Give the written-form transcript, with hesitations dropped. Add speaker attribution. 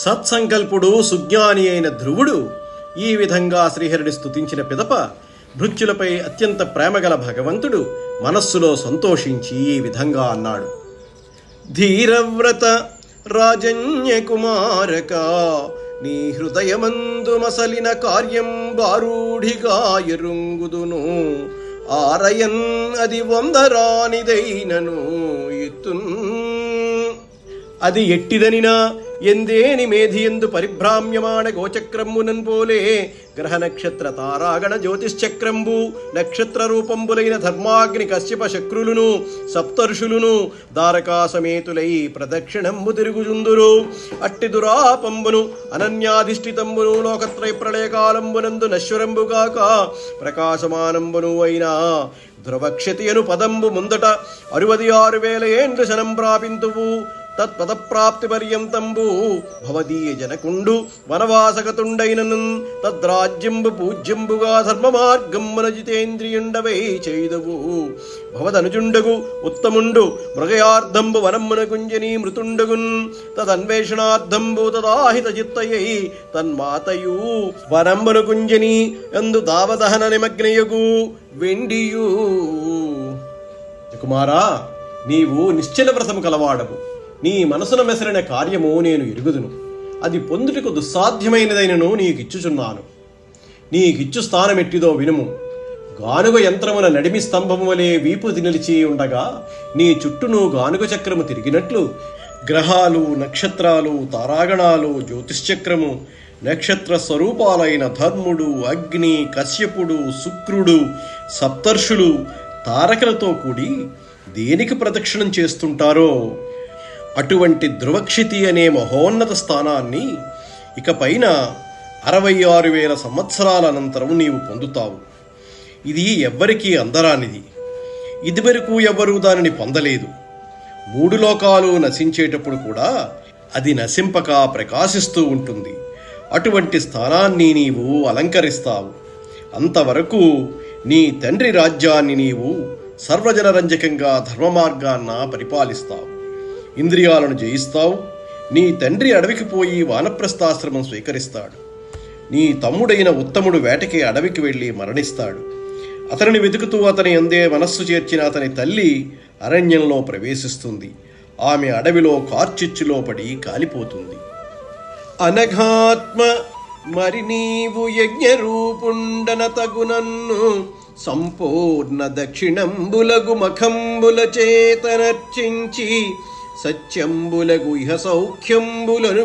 Speaker 1: సత్సంకల్పుడు సుజ్ఞాని అయిన ధ్రువుడు ఈ విధంగా శ్రీహరిని స్తుతించిన పిదప భృత్యులపై అత్యంత ప్రేమగల భగవంతుడు మనస్సులో సంతోషించి ఈ విధంగా అన్నాడు: ధీరవ్రత రాజన్యకుమారక, నీ హృదయమందు మసలిన కార్యం బారూఢిగా ఎరుంగుదును. ఆరయన్ అది వందరానిదైనను ఎత్తున్. అది ఎట్టిదనినా ఎందేని మేధియందు పరిభ్రామ్యమాణ గోచక్రమ్మునన్ పోలే గ్రహ నక్షత్ర తారాగణ జ్యోతిశ్చక్రంబు నక్షత్ర రూపంబులైన ధర్మాగ్ని కశ్యప శక్రులును సప్తర్షులును ద్వారకా సమేతులై ప్రదక్షిణంబు తిరుగుజుందురు. అట్టి దురాపంబును అనన్యాధిష్ఠితంబును లోకత్రయ ప్రళయకాలంబునందు నశ్వరంబుగాక ప్రకాశమానంబును అయినా ధ్రువక్షతి అను పదంబు ముందట 66,000 ఏండ్లు శనం ప్రాపింతువు. తత్పదప్రాప్తి పర్యంతంబు భవదీయ జనకుండు వనవాసగతుండైనను తద్రాజ్యంబు పూజ్యంబుగా ధర్మ మార్గంబున జితేంద్రియుండవై చేయుదువు. భవదనుజుండగు ఉత్తముండు మృగయార్థంబు వనమ్మున గుంజని మృతుండగున్ తదన్వేషణార్థంబు తదాహిత చిత్తయై తన్మాతయు వనమ్మున గుంజని ఎందు దావదహన నిమగ్నయగు వెండియు. కుమారా, నీవు నిశ్చల వ్రతము కలవాడవు. నీ మనసున మెసలిన కార్యము నేను ఎరుగుదును. అది పొందుటకు దుస్సాధ్యమైనదైనను నీకిచ్చుచున్నాను. నీకిచ్చు స్థానమెట్టిదో వినుము. గానుగ యంత్రమున నడిమి స్తంభము వలె వీపు నిలిచి ఉండగా నీ చుట్టూను గానుగ చక్రము తిరిగినట్లు గ్రహాలు, నక్షత్రాలు, తారాగణాలు, జ్యోతిశ్చక్రము, నక్షత్ర స్వరూపాలైన ధర్ముడు, అగ్ని, కశ్యపుడు, శుక్రుడు, సప్తర్షులు తారకలతో కూడి దేనికి ప్రదక్షిణం చేస్తుంటారో అటువంటి ధ్రువక్షితి అనే మహోన్నత స్థానాన్ని ఇకపైన 66,000 సంవత్సరాల అనంతరం నీవు పొందుతావు. ఇది ఎవ్వరికీ అందరానిది. ఇదివరకు ఎవ్వరూ దానిని పొందలేదు. 3 లోకాలు నశించేటప్పుడు కూడా అది నశింపక ప్రకాశిస్తూ ఉంటుంది. అటువంటి స్థానాన్ని నీవు అలంకరిస్తావు. అంతవరకు నీ తండ్రి రాజ్యాన్ని నీవు సర్వజనరంజకంగా ధర్మ మార్గాన్న పరిపాలిస్తావు. ఇంద్రియాలను జయిస్తావు. నీ తండ్రి అడవికి పోయి వానప్రస్థాశ్రమం స్వీకరిస్తాడు. నీ తమ్ముడైన ఉత్తముడు వేటకి అడవికి వెళ్ళి మరణిస్తాడు. అతనిని వెతుకుతూ అతని అందే మనస్సు చేర్చిన అతని తల్లి అరణ్యంలో ప్రవేశిస్తుంది. ఆమె అడవిలో కార్చిచ్చులో పడి కాలిపోతుంది. అనఘాత్మ మరి నీవు యజ్ఞరూపుండన తగునన్ను సంపూర్ణ దక్షిణంబులగు మఖంబుల చేతనర్చించి సత్యంబులగు ఇహ సౌఖ్యంబులను